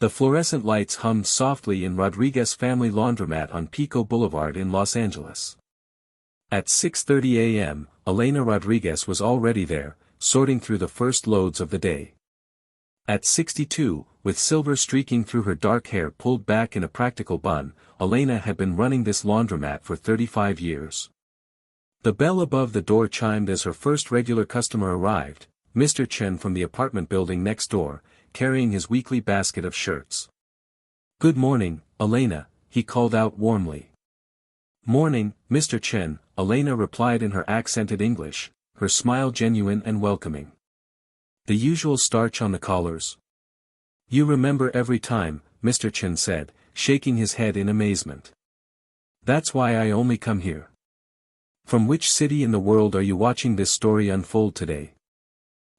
The fluorescent lights hummed softly in Rodriguez family laundromat on Pico Boulevard in Los Angeles. At 6:30 a.m., Elena Rodriguez was already there, sorting through the first loads of the day. At 62, with silver streaking through her dark hair pulled back in a practical bun, Elena had been running this laundromat for 35 years. The bell above the door chimed as her first regular customer arrived, Mr. Chen from the apartment building next door, carrying his weekly basket of shirts. "Good morning, Elena," he called out warmly. "Morning, Mr. Chen," Elena replied in her accented English, her smile genuine and welcoming. "The usual starch on the collars?" "You remember every time," Mr. Chen said, shaking his head in amazement. "That's why I only come here." "From which city in the world are you watching this story unfold today?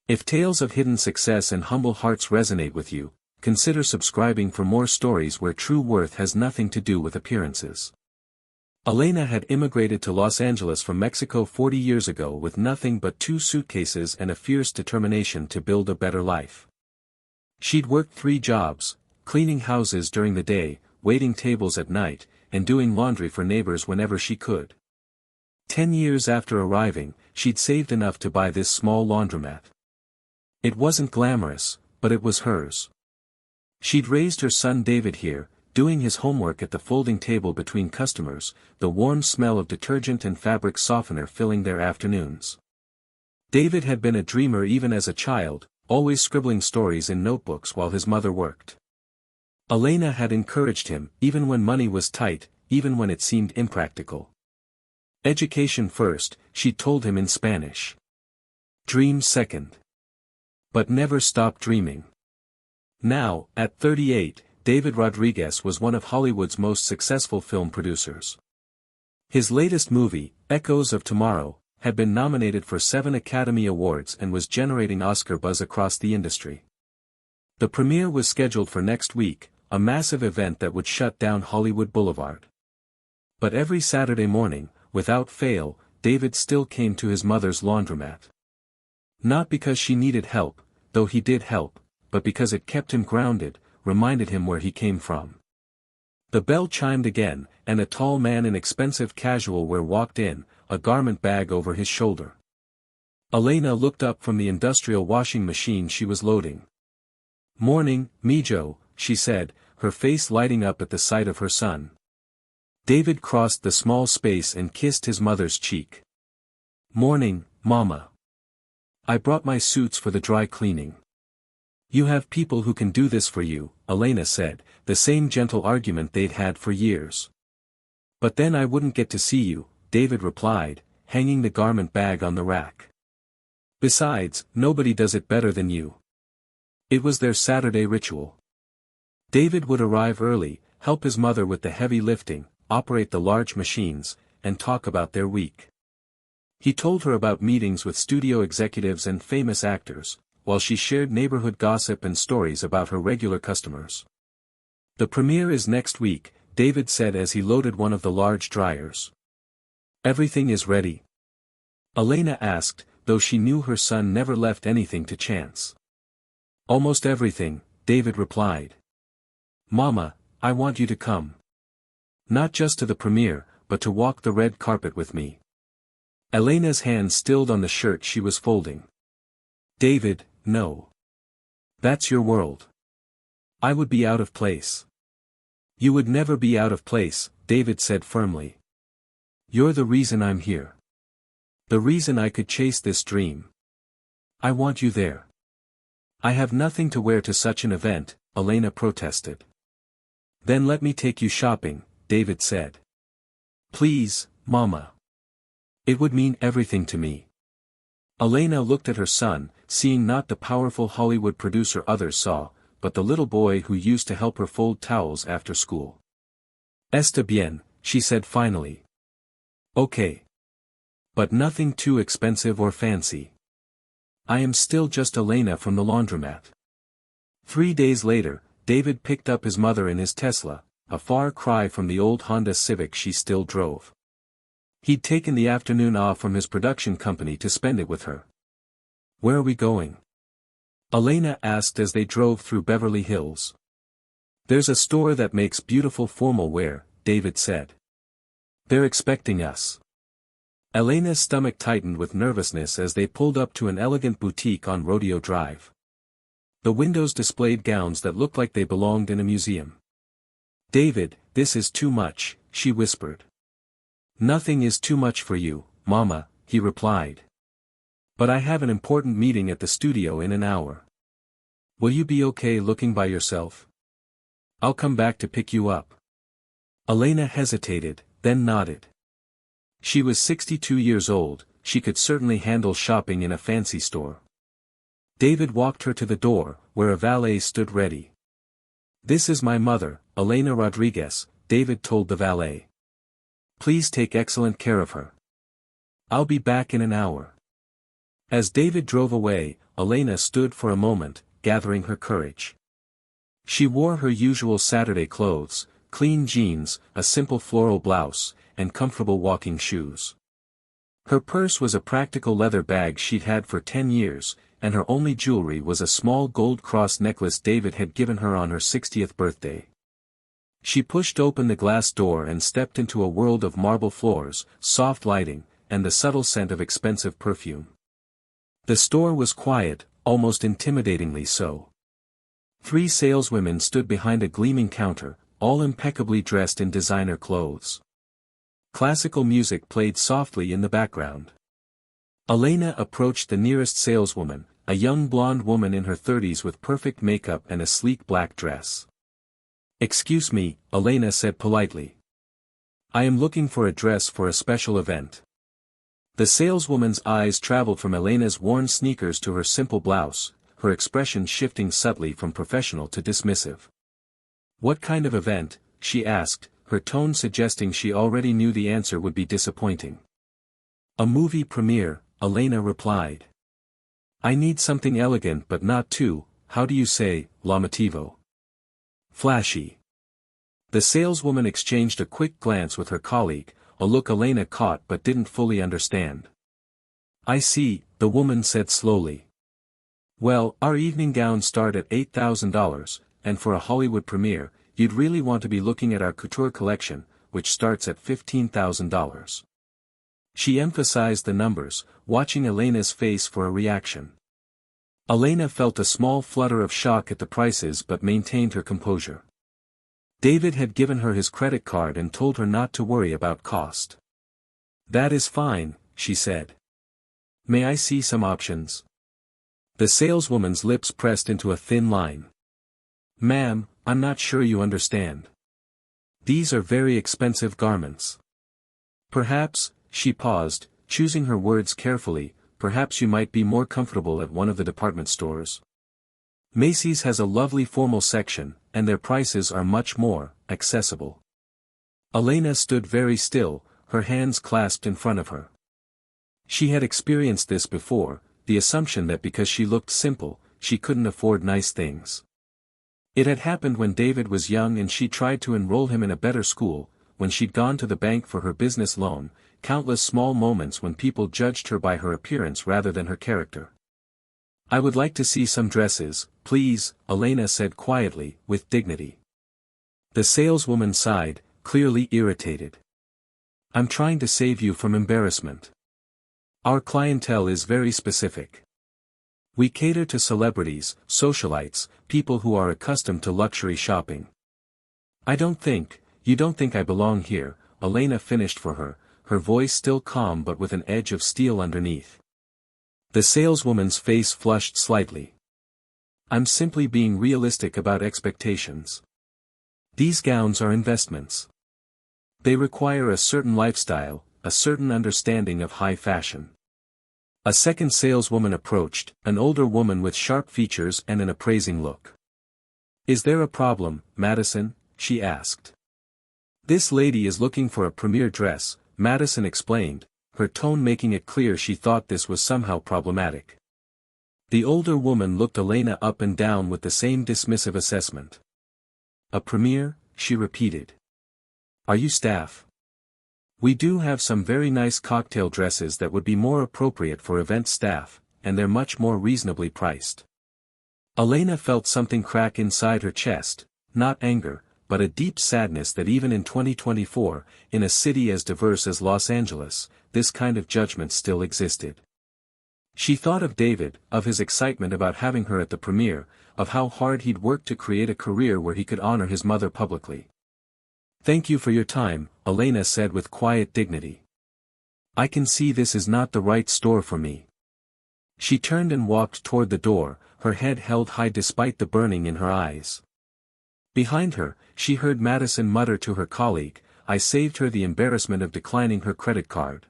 If tales of hidden success and humble hearts resonate with you, consider subscribing for more stories where true worth has nothing to do with appearances." Elena had immigrated to Los Angeles from Mexico 40 years ago with nothing but 2 suitcases and a fierce determination to build a better life. She'd worked 3 jobs, cleaning houses during the day, waiting tables at night, and doing laundry for neighbors whenever she could. 10 years after arriving, she'd saved enough to buy this small laundromat. It wasn't glamorous, but it was hers. She'd raised her son David here, doing his homework at the folding table between customers, the warm smell of detergent and fabric softener filling their afternoons. David had been a dreamer even as a child, always scribbling stories in notebooks while his mother worked. Elena had encouraged him, even when money was tight, even when it seemed impractical. Education first, she told him in Spanish. Dream second. But never stop dreaming. Now, at 38, David Rodriguez was one of Hollywood's most successful film producers. His latest movie, Echoes of Tomorrow, had been nominated for 7 Academy Awards and was generating Oscar buzz across the industry. The premiere was scheduled for next week, a massive event that would shut down Hollywood Boulevard. But every Saturday morning, without fail, David still came to his mother's laundromat. Not because she needed help, though he did help, but because it kept him grounded, reminded him where he came from. The bell chimed again, and a tall man in expensive casual wear walked in, a garment bag over his shoulder. Elena looked up from the industrial washing machine she was loading. "Morning, Mijo," she said, her face lighting up at the sight of her son. David crossed the small space and kissed his mother's cheek. "Morning, Mama. I brought my suits for the dry cleaning." "You have people who can do this for you," Elena said, the same gentle argument they'd had for years. "But then I wouldn't get to see you," David replied, hanging the garment bag on the rack. "Besides, nobody does it better than you." It was their Saturday ritual. David would arrive early, help his mother with the heavy lifting, operate the large machines, and talk about their week. He told her about meetings with studio executives and famous actors, while she shared neighborhood gossip and stories about her regular customers. "The premiere is next week," David said as he loaded one of the large dryers. "Everything is ready?" Elena asked, though she knew her son never left anything to chance. "Almost everything," David replied. "Mama, I want you to come. Not just to the premiere, but to walk the red carpet with me." Elena's hand stilled on the shirt she was folding. "David, no. That's your world. I would be out of place." "You would never be out of place," David said firmly. "You're the reason I'm here. The reason I could chase this dream. I want you there." "I have nothing to wear to such an event," Elena protested. "Then let me take you shopping," David said. "Please, Mama. It would mean everything to me." Elena looked at her son, seeing not the powerful Hollywood producer others saw, but the little boy who used to help her fold towels after school. "Está bien," she said finally. "Okay. But nothing too expensive or fancy. I am still just Elena from the laundromat." 3 days later, David picked up his mother in his Tesla, a far cry from the old Honda Civic she still drove. He'd taken the afternoon off from his production company to spend it with her. "Where are we going?" Elena asked as they drove through Beverly Hills. There's a store that makes beautiful formal wear, David said. They're expecting us. Elena's stomach tightened with nervousness as they pulled up to an elegant boutique on Rodeo Drive. The windows displayed gowns that looked like they belonged in a museum. David, this is too much, she whispered. Nothing is too much for you, Mama, he replied. But I have an important meeting at the studio in an hour. Will you be okay looking by yourself? I'll come back to pick you up. Elena hesitated, then nodded. She was 62 years old, she could certainly handle shopping in a fancy store. David walked her to the door, where a valet stood ready. This is my mother, Elena Rodriguez, David told the valet. Please take excellent care of her. I'll be back in an hour. As David drove away, Elena stood for a moment, gathering her courage. She wore her usual Saturday clothes, clean jeans, a simple floral blouse, and comfortable walking shoes. Her purse was a practical leather bag she'd had for 10 years, and her only jewelry was a small gold cross necklace David had given her on her 60th birthday. She pushed open the glass door and stepped into a world of marble floors, soft lighting, and the subtle scent of expensive perfume. The store was quiet, almost intimidatingly so. 3 saleswomen stood behind a gleaming counter, all impeccably dressed in designer clothes. Classical music played softly in the background. Elena approached the nearest saleswoman, a young blonde woman in her 30s with perfect makeup and a sleek black dress. Excuse me, Elena said politely. I am looking for a dress for a special event. The saleswoman's eyes traveled from Elena's worn sneakers to her simple blouse, her expression shifting subtly from professional to dismissive. What kind of event, she asked, her tone suggesting she already knew the answer would be disappointing. A movie premiere, Elena replied. I need something elegant but not too, how do you say, llamativo? Flashy. The saleswoman exchanged a quick glance with her colleague, a look Elena caught but didn't fully understand. I see, the woman said slowly. Well, our evening gowns start at $8,000, and for a Hollywood premiere, you'd really want to be looking at our couture collection, which starts at $15,000. She emphasized the numbers, watching Elena's face for a reaction. Elena felt a small flutter of shock at the prices but maintained her composure. David had given her his credit card and told her not to worry about cost. That is fine, she said. May I see some options? The saleswoman's lips pressed into a thin line. Ma'am, I'm not sure you understand. These are very expensive garments. Perhaps, she paused, choosing her words carefully, perhaps you might be more comfortable at one of the department stores. Macy's has a lovely formal section, and their prices are much more accessible. Elena stood very still, her hands clasped in front of her. She had experienced this before, the assumption that because she looked simple, she couldn't afford nice things. It had happened when David was young and she tried to enroll him in a better school, when she'd gone to the bank for her business loan, countless small moments when people judged her by her appearance rather than her character. I would like to see some dresses, please, Elena said quietly, with dignity. The saleswoman sighed, clearly irritated. I'm trying to save you from embarrassment. Our clientele is very specific. We cater to celebrities, socialites, people who are accustomed to luxury shopping. You don't think I belong here, Elena finished for her, her voice still calm but with an edge of steel underneath. The saleswoman's face flushed slightly. I'm simply being realistic about expectations. These gowns are investments. They require a certain lifestyle, a certain understanding of high fashion. A second saleswoman approached, an older woman with sharp features and an appraising look. Is there a problem, Madison? She asked. This lady is looking for a premier dress, Madison explained, her tone making it clear she thought this was somehow problematic. The older woman looked Elena up and down with the same dismissive assessment. A premier, she repeated. Are you staff? We do have some very nice cocktail dresses that would be more appropriate for event staff, and they're much more reasonably priced. Elena felt something crack inside her chest, not anger, but a deep sadness that even in 2024, in a city as diverse as Los Angeles, this kind of judgment still existed. She thought of David, of his excitement about having her at the premiere, of how hard he'd worked to create a career where he could honor his mother publicly. "Thank you for your time," Elena said with quiet dignity. "I can see this is not the right store for me." She turned and walked toward the door, her head held high despite the burning in her eyes. Behind her, she heard Madison mutter to her colleague, "I saved her the embarrassment of declining her credit card."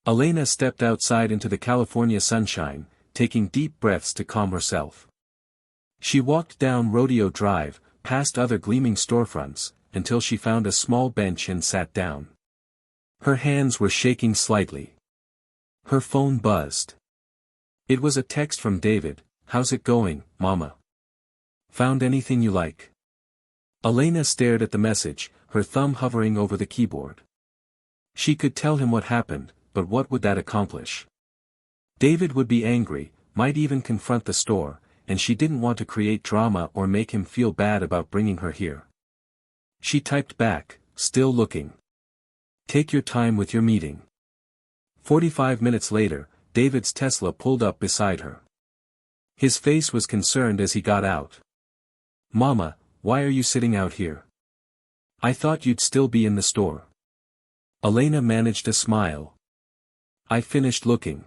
Elena stepped outside into the California sunshine, taking deep breaths to calm herself. She walked down Rodeo Drive, past other gleaming storefronts, until she found a small bench and sat down. Her hands were shaking slightly. Her phone buzzed. It was a text from David. "How's it going, Mama? Found anything you like?" Elena stared at the message, her thumb hovering over the keyboard. She could tell him what happened, but what would that accomplish? David would be angry, might even confront the store, and she didn't want to create drama or make him feel bad about bringing her here. She typed back, still looking. "Take your time with your meeting." 45 minutes later, David's Tesla pulled up beside her. His face was concerned as he got out. "Mama, why are you sitting out here? I thought you'd still be in the store." Elena managed a smile. "I finished looking.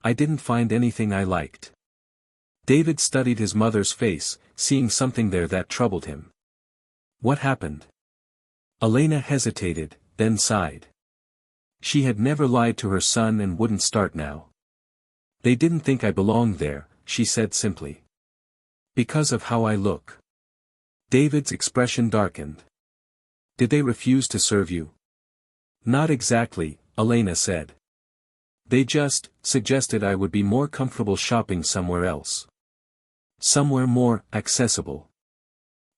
I didn't find anything I liked." David studied his mother's face, seeing something there that troubled him. "What happened?" Elena hesitated, then sighed. She had never lied to her son and wouldn't start now. "They didn't think I belonged there," she said simply. "Because of how I look." David's expression darkened. "Did they refuse to serve you?" "Not exactly," Elena said. "They just suggested I would be more comfortable shopping somewhere else. Somewhere more accessible."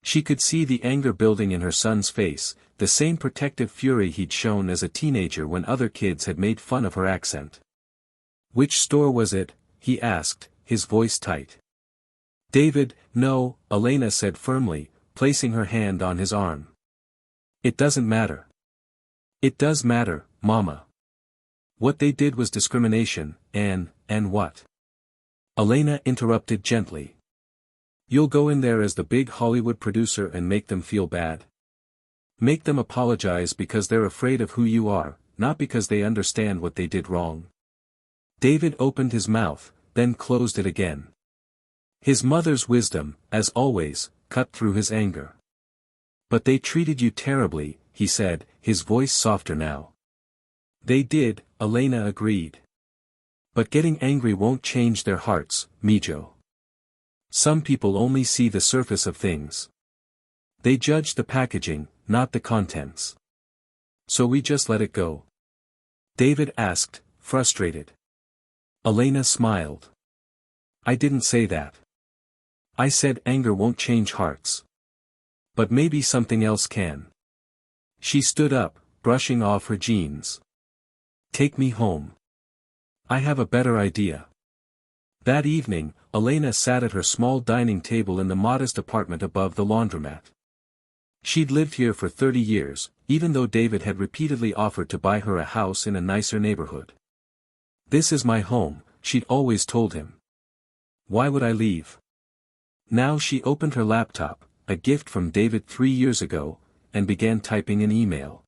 She could see the anger building in her son's face, the same protective fury he'd shown as a teenager when other kids had made fun of her accent. "Which store was it?" he asked, his voice tight. "David, no," Elena said firmly, placing her hand on his arm. "It doesn't matter." "It does matter, Mama. What they did was discrimination, and what?" Elena interrupted gently. "You'll go in there as the big Hollywood producer and make them feel bad. Make them apologize because they're afraid of who you are, not because they understand what they did wrong." David opened his mouth, then closed it again. His mother's wisdom, as always, cut through his anger. "But they treated you terribly," he said, his voice softer now. "They did," Elena agreed. "But getting angry won't change their hearts, Mijo. Some people only see the surface of things. They judge the packaging, not the contents. So we just let it go?" David asked, frustrated. Elena smiled. "I didn't say that. I said anger won't change hearts. But maybe something else can." She stood up, brushing off her jeans. "Take me home. I have a better idea." That evening, Elena sat at her small dining table in the modest apartment above the laundromat. She'd lived here for 30 years, even though David had repeatedly offered to buy her a house in a nicer neighborhood. "This is my home," she'd always told him. "Why would I leave?" Now she opened her laptop, a gift from David 3 years ago, and began typing an email.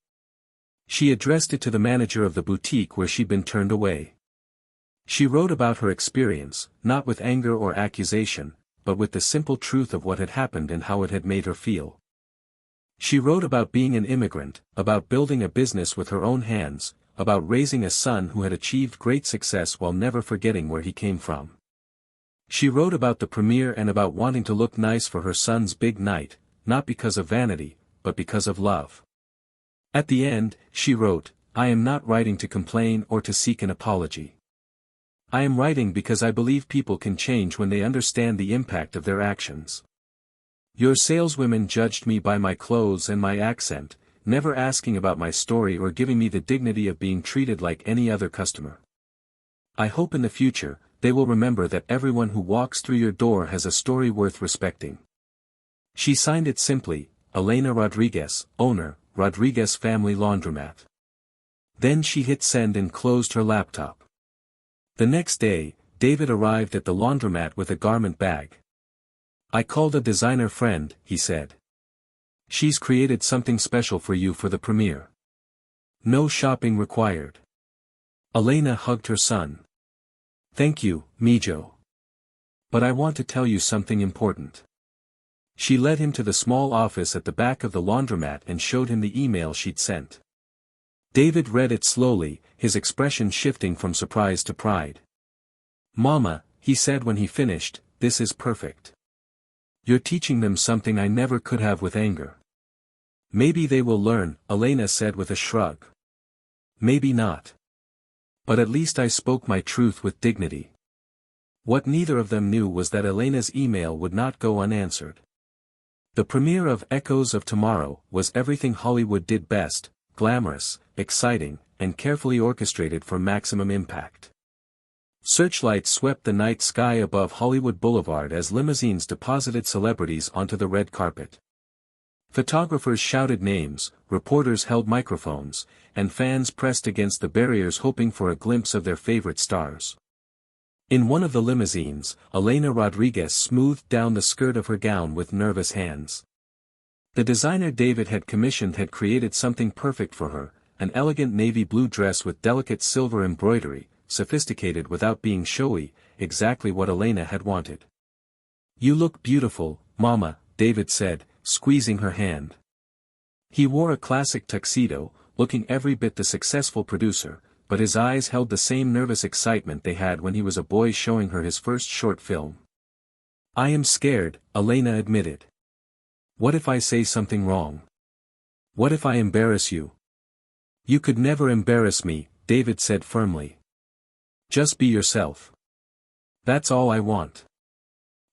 She addressed it to the manager of the boutique where she'd been turned away. She wrote about her experience, not with anger or accusation, but with the simple truth of what had happened and how it had made her feel. She wrote about being an immigrant, about building a business with her own hands, about raising a son who had achieved great success while never forgetting where he came from. She wrote about the premiere and about wanting to look nice for her son's big night, not because of vanity, but because of love. At the end, she wrote, "I am not writing to complain or to seek an apology. I am writing because I believe people can change when they understand the impact of their actions. Your saleswomen judged me by my clothes and my accent, never asking about my story or giving me the dignity of being treated like any other customer. I hope in the future, they will remember that everyone who walks through your door has a story worth respecting." She signed it simply, Elena Rodriguez, owner, Rodriguez Family Laundromat. Then she hit send and closed her laptop. The next day, David arrived at the laundromat with a garment bag. "I called a designer friend," he said. "She's created something special for you for the premiere. No shopping required." Elena hugged her son. "Thank you, Mijo. But I want to tell you something important." She led him to the small office at the back of the laundromat and showed him the email she'd sent. David read it slowly, his expression shifting from surprise to pride. "Mama," he said when he finished, "this is perfect. You're teaching them something I never could have with anger." "Maybe they will learn," Elena said with a shrug. "Maybe not. But at least I spoke my truth with dignity." What neither of them knew was that Elena's email would not go unanswered. The premiere of Echoes of Tomorrow was everything Hollywood did best, glamorous, exciting, and carefully orchestrated for maximum impact. Searchlights swept the night sky above Hollywood Boulevard as limousines deposited celebrities onto the red carpet. Photographers shouted names, reporters held microphones, and fans pressed against the barriers hoping for a glimpse of their favorite stars. In one of the limousines, Elena Rodriguez smoothed down the skirt of her gown with nervous hands. The designer David had commissioned had created something perfect for her, an elegant navy blue dress with delicate silver embroidery, sophisticated without being showy, exactly what Elena had wanted. "You look beautiful, Mama," David said, squeezing her hand. He wore a classic tuxedo, looking every bit the successful producer, but his eyes held the same nervous excitement they had when he was a boy showing her his first short film. "I am scared," Elena admitted. "What if I say something wrong? What if I embarrass you?" "You could never embarrass me," David said firmly. "Just be yourself. That's all I want."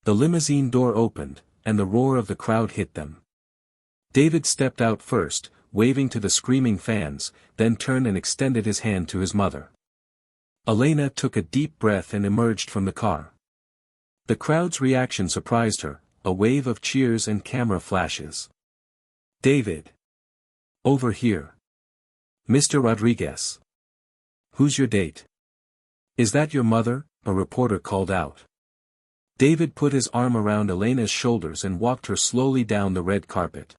The limousine door opened, and the roar of the crowd hit them. David stepped out first, waving to the screaming fans, then turned and extended his hand to his mother. Elena took a deep breath and emerged from the car. The crowd's reaction surprised her, a wave of cheers and camera flashes. "David! Over here! Mr. Rodriguez! Who's your date? Is that your mother?" a reporter called out. David put his arm around Elena's shoulders and walked her slowly down the red carpet.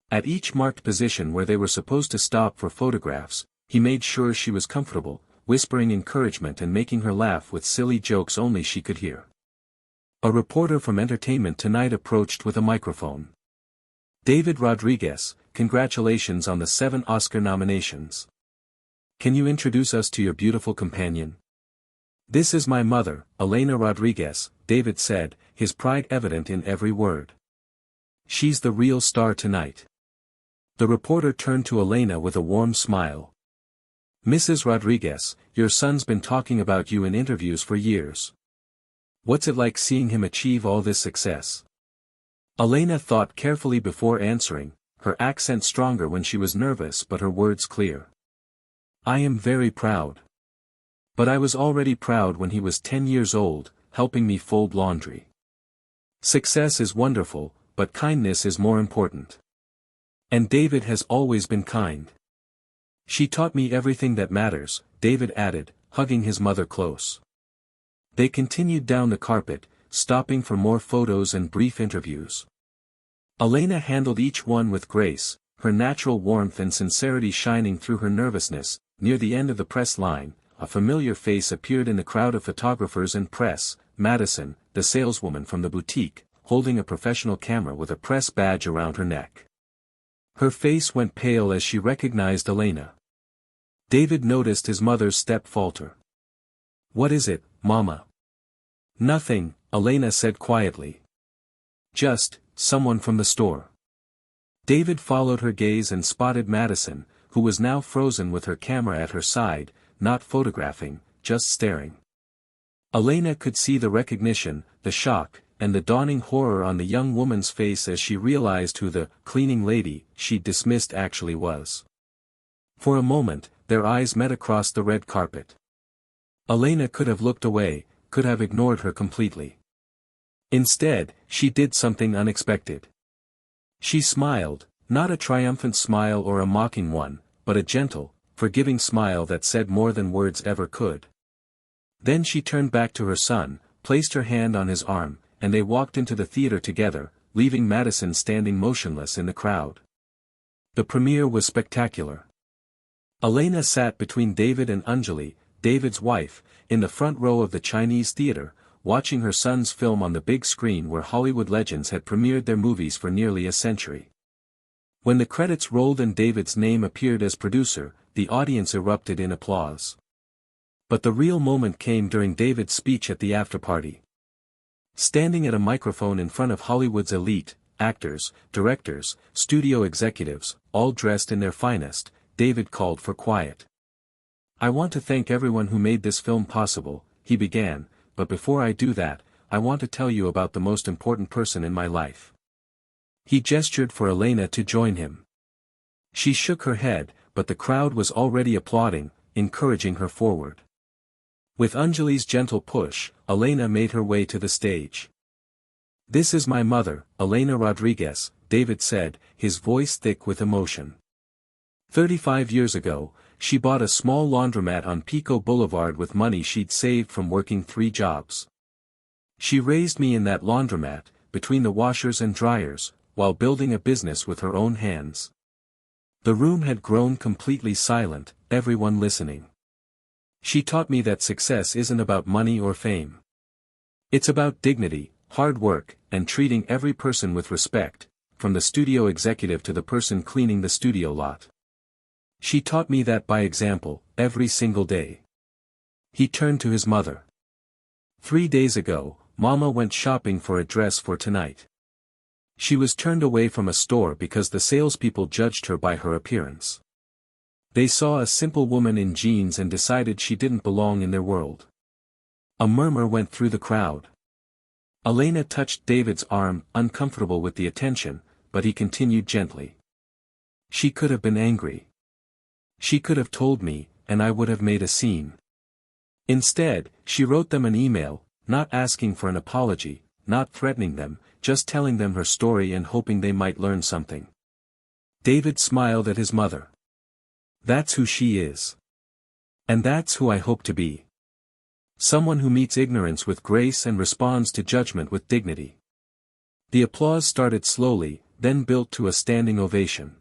At each marked position where they were supposed to stop for photographs, he made sure she was comfortable, whispering encouragement and making her laugh with silly jokes only she could hear. A reporter from Entertainment Tonight approached with a microphone. "David Rodriguez, congratulations on the 7 Oscar nominations. Can you introduce us to your beautiful companion?" "This is my mother, Elena Rodriguez," David said, his pride evident in every word. "She's the real star tonight." The reporter turned to Elena with a warm smile. "Mrs. Rodriguez, your son's been talking about you in interviews for years. What's it like seeing him achieve all this success?" Elena thought carefully before answering, her accent stronger when she was nervous but her words clear. "I am very proud. But I was already proud when he was 10 years old, helping me fold laundry. Success is wonderful, but kindness is more important. And David has always been kind. She taught me everything that matters," David added, hugging his mother close. They continued down the carpet, stopping for more photos and brief interviews. Elena handled each one with grace, her natural warmth and sincerity shining through her nervousness. Near the end of the press line, a familiar face appeared in the crowd of photographers and press, Madison, the saleswoman from the boutique, holding a professional camera with a press badge around her neck. Her face went pale as she recognized Elena. David noticed his mother's step falter. "What is it, Mama?" "Nothing," Elena said quietly. "Just, someone from the store." David followed her gaze and spotted Madison, who was now frozen with her camera at her side, not photographing, just staring. Elena could see the recognition, the shock, and the dawning horror on the young woman's face as she realized who the cleaning lady she'd dismissed actually was. For a moment, their eyes met across the red carpet. Elena could have looked away, could have ignored her completely. Instead, she did something unexpected. She smiled, not a triumphant smile or a mocking one, but a gentle, forgiving smile that said more than words ever could. Then she turned back to her son, placed her hand on his arm, and they walked into the theater together, leaving Madison standing motionless in the crowd. The premiere was spectacular. Elena sat between David and Anjali, David's wife, in the front row of the Chinese theater, watching her son's film on the big screen where Hollywood legends had premiered their movies for nearly a century. When the credits rolled and David's name appeared as producer, the audience erupted in applause. But the real moment came during David's speech at the after-party. Standing at a microphone in front of Hollywood's elite, actors, directors, studio executives, all dressed in their finest, David called for quiet. "I want to thank everyone who made this film possible," he began, "but before I do that, I want to tell you about the most important person in my life." He gestured for Elena to join him. She shook her head, but the crowd was already applauding, encouraging her forward. With Anjali's gentle push, Elena made her way to the stage. "This is my mother, Elena Rodriguez," David said, his voice thick with emotion. 35 years ago, she bought a small laundromat on Pico Boulevard with money she'd saved from working 3 jobs. She raised me in that laundromat, between the washers and dryers, while building a business with her own hands. The room had grown completely silent, everyone listening. She taught me that success isn't about money or fame. It's about dignity, hard work, and treating every person with respect, from the studio executive to the person cleaning the studio lot. She taught me that by example, every single day. He turned to his mother. 3 days ago, Mama went shopping for a dress for tonight. She was turned away from a store because the salespeople judged her by her appearance. They saw a simple woman in jeans and decided she didn't belong in their world. A murmur went through the crowd. Elena touched David's arm, uncomfortable with the attention, but he continued gently. "She could have been angry. She could have told me, and I would have made a scene. Instead, she wrote them an email, not asking for an apology, not threatening them, just telling them her story and hoping they might learn something." David smiled at his mother. "That's who she is. And that's who I hope to be. Someone who meets ignorance with grace and responds to judgment with dignity." The applause started slowly, then built to a standing ovation.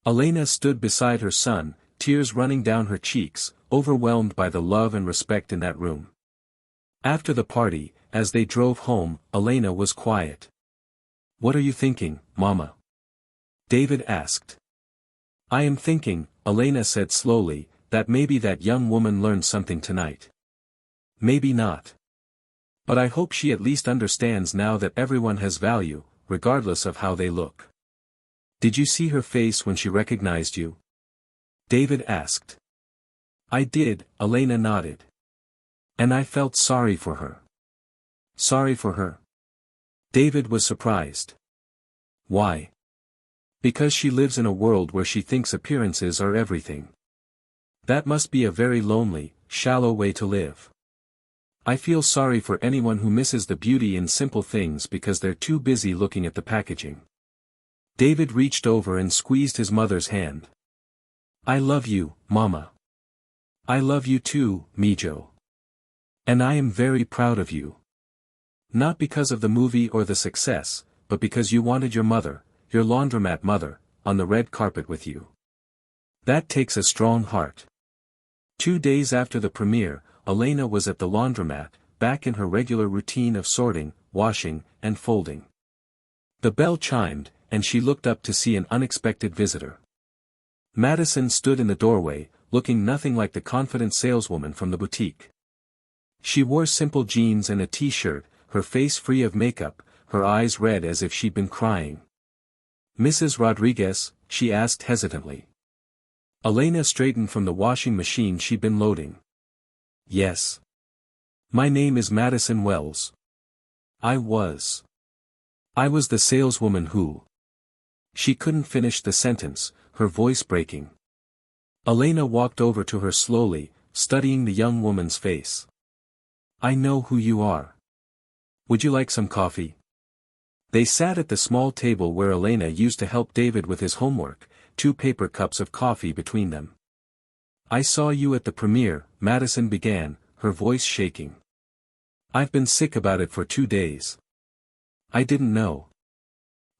Elena stood beside her son, tears running down her cheeks, overwhelmed by the love and respect in that room. After the party, as they drove home, Elena was quiet. "What are you thinking, Mama?" David asked. "I am thinking," Elena said slowly, "that maybe that young woman learned something tonight. Maybe not. But I hope she at least understands now that everyone has value, regardless of how they look." "Did you see her face when she recognized you?" David asked. "I did," Elena nodded. "And I felt sorry for her." "Sorry for her?" David was surprised. "Why?" "Because she lives in a world where she thinks appearances are everything. That must be a very lonely, shallow way to live. I feel sorry for anyone who misses the beauty in simple things because they're too busy looking at the packaging." David reached over and squeezed his mother's hand. "I love you, Mama. I love you too, Mijo. And I am very proud of you. Not because of the movie or the success, but because you wanted your mother, your laundromat mother, on the red carpet with you. That takes a strong heart." 2 days after the premiere, Elena was at the laundromat, back in her regular routine of sorting, washing, and folding. The bell chimed, and she looked up to see an unexpected visitor. Madison stood in the doorway, looking nothing like the confident saleswoman from the boutique. She wore simple jeans and a t-shirt, her face free of makeup, her eyes red as if she'd been crying. "Mrs. Rodriguez?" she asked hesitantly. Elena straightened from the washing machine she'd been loading. "Yes. My name is Madison Wells. I was the saleswoman who—" She couldn't finish the sentence, her voice breaking. Elena walked over to her slowly, studying the young woman's face. "I know who you are. Would you like some coffee?" They sat at the small table where Elena used to help David with his homework, 2 paper cups of coffee between them. "I saw you at the premiere," Madison began, her voice shaking. "I've been sick about it for 2 days. I didn't know.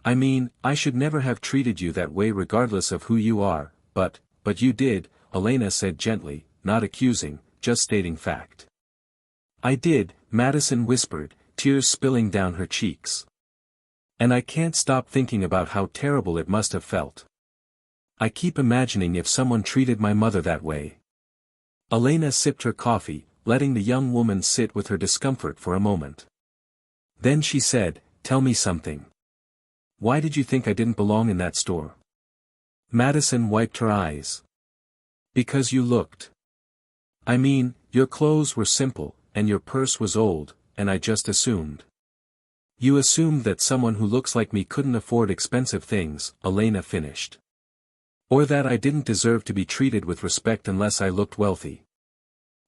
I mean, I should never have treated you that way regardless of who you are, but you did," Elena said gently, not accusing, just stating fact. "I did," Madison whispered, tears spilling down her cheeks. "And I can't stop thinking about how terrible it must have felt. I keep imagining if someone treated my mother that way." Elena sipped her coffee, letting the young woman sit with her discomfort for a moment. Then she said, "Tell me something. Why did you think I didn't belong in that store?" Madison wiped her eyes. "Because you looked. I mean, your clothes were simple, and your purse was old, and I just assumed. You assumed that someone who looks like me couldn't afford expensive things," Elena finished. "Or that I didn't deserve to be treated with respect unless I looked wealthy."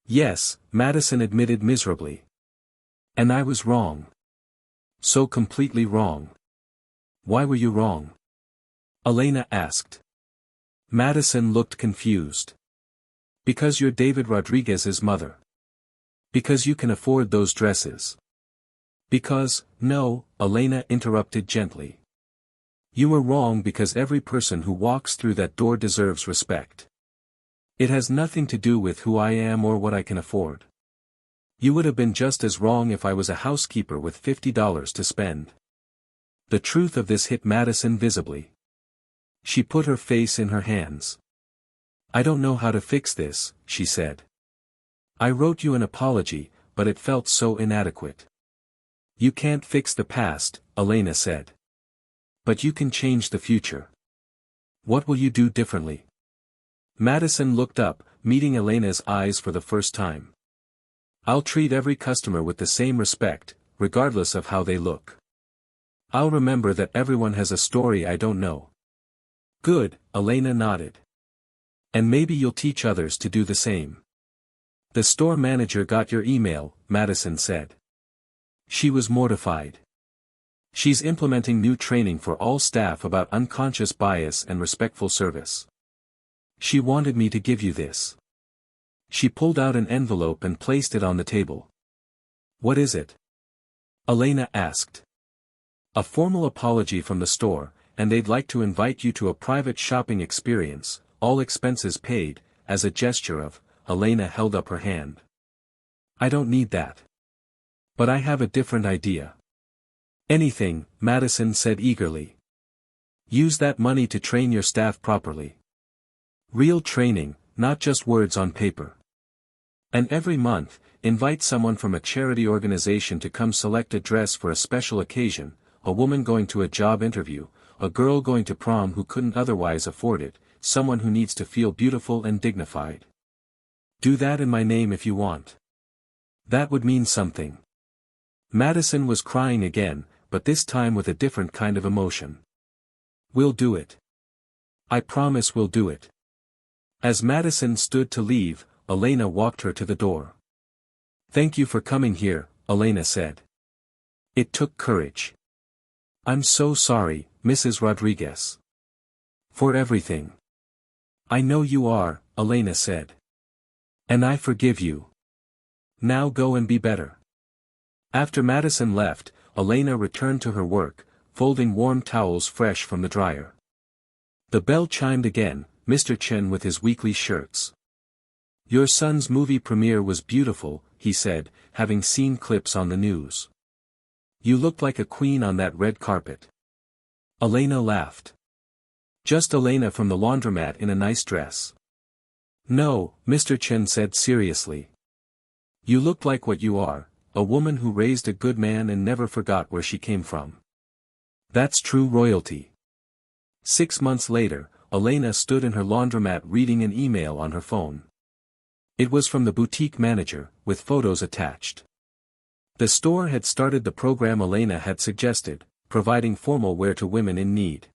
"Yes," Madison admitted miserably. "And I was wrong. So completely wrong." "Why were you wrong?" Elena asked. Madison looked confused. "Because you're David Rodriguez's mother. Because you can afford those dresses. Because, no," Elena interrupted gently. "You were wrong because every person who walks through that door deserves respect. It has nothing to do with who I am or what I can afford. You would have been just as wrong if I was a housekeeper with $50 to spend." The truth of this hit Madison visibly. She put her face in her hands. "I don't know how to fix this," she said. "I wrote you an apology, but it felt so inadequate." "You can't fix the past," Elena said. "But you can change the future. What will you do differently?" Madison looked up, meeting Elena's eyes for the first time. "I'll treat every customer with the same respect, regardless of how they look. I'll remember that everyone has a story I don't know." "Good," Elena nodded. "And maybe you'll teach others to do the same." "The store manager got your email," Madison said. She was mortified. "She's implementing new training for all staff about unconscious bias and respectful service. She wanted me to give you this." She pulled out an envelope and placed it on the table. "What is it?" Elena asked. "A formal apology from the store, and they'd like to invite you to a private shopping experience, all expenses paid," as a gesture of, Elena held up her hand. "I don't need that. But I have a different idea." "Anything," Madison said eagerly. "Use that money to train your staff properly. Real training, not just words on paper. And every month, invite someone from a charity organization to come select a dress for a special occasion, a woman going to a job interview, a girl going to prom who couldn't otherwise afford it, someone who needs to feel beautiful and dignified. Do that in my name if you want. That would mean something." Madison was crying again, but this time with a different kind of emotion. "We'll do it. I promise we'll do it." As Madison stood to leave, Elena walked her to the door. "Thank you for coming here," Elena said. "It took courage." "I'm so sorry, Mrs. Rodriguez. For everything." "I know you are," Elena said. "And I forgive you. Now go and be better." After Madison left, Elena returned to her work, folding warm towels fresh from the dryer. The bell chimed again, Mr. Chen with his weekly shirts. "Your son's movie premiere was beautiful," he said, having seen clips on the news. "You looked like a queen on that red carpet." Elena laughed. "Just Elena from the laundromat in a nice dress." "No," Mr. Chen said seriously. "You looked like what you are, a woman who raised a good man and never forgot where she came from. That's true royalty." 6 months later, Elena stood in her laundromat reading an email on her phone. It was from the boutique manager, with photos attached. The store had started the program Elena had suggested, providing formal wear to women in need.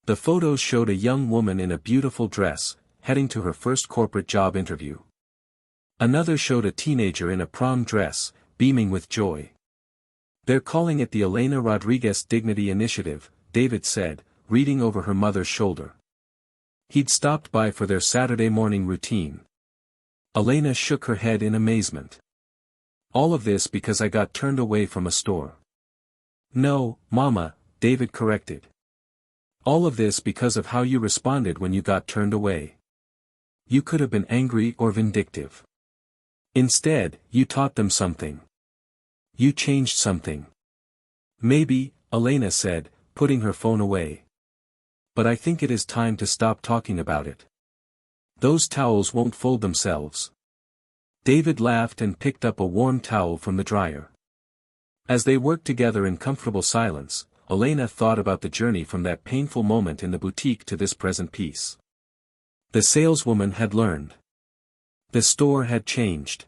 The photos showed a young woman in a beautiful dress, heading to her first corporate job interview. Another showed a teenager in a prom dress, beaming with joy. They're calling it the Elena Rodriguez Dignity Initiative, David said, reading over her mother's shoulder. He'd stopped by for their Saturday morning routine. Elena shook her head in amazement. All of this because I got turned away from a store. No, Mama, David corrected. All of this because of how you responded when you got turned away. You could have been angry or vindictive. Instead, you taught them something. You changed something. Maybe, Elena said, putting her phone away. But I think it is time to stop talking about it. Those towels won't fold themselves. David laughed and picked up a warm towel from the dryer. As they worked together in comfortable silence, Elena thought about the journey from that painful moment in the boutique to this present peace. The saleswoman had learned. The store had changed.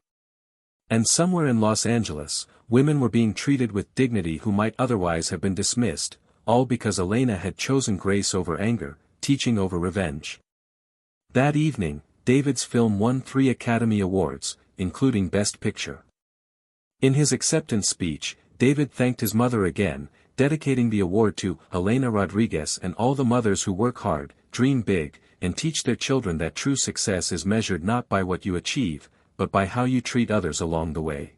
And somewhere in Los Angeles, women were being treated with dignity who might otherwise have been dismissed, all because Elena had chosen grace over anger, teaching over revenge. That evening, David's film won 3 Academy Awards, including Best Picture. In his acceptance speech, David thanked his mother again, dedicating the award to Elena Rodriguez and all the mothers who work hard, dream big, and teach their children that true success is measured not by what you achieve, but by how you treat others along the way.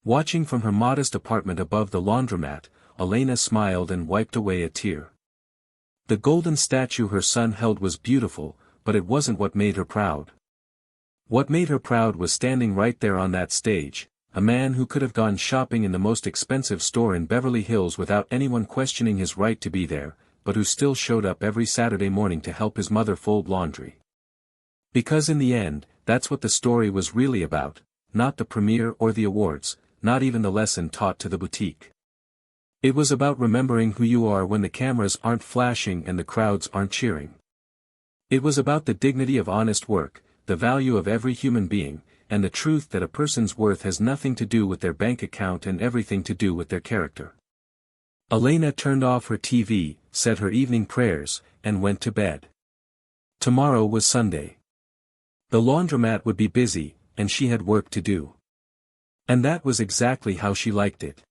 Watching from her modest apartment above the laundromat, Elena smiled and wiped away a tear. The golden statue her son held was beautiful, but it wasn't what made her proud. What made her proud was standing right there on that stage, a man who could have gone shopping in the most expensive store in Beverly Hills without anyone questioning his right to be there, but who still showed up every Saturday morning to help his mother fold laundry. Because in the end, that's what the story was really about, not the premiere or the awards, not even the lesson taught to the boutique. It was about remembering who you are when the cameras aren't flashing and the crowds aren't cheering. It was about the dignity of honest work, the value of every human being, and the truth that a person's worth has nothing to do with their bank account and everything to do with their character. Elena turned off her TV, said her evening prayers, and went to bed. Tomorrow was Sunday. The laundromat would be busy, and she had work to do. And that was exactly how she liked it.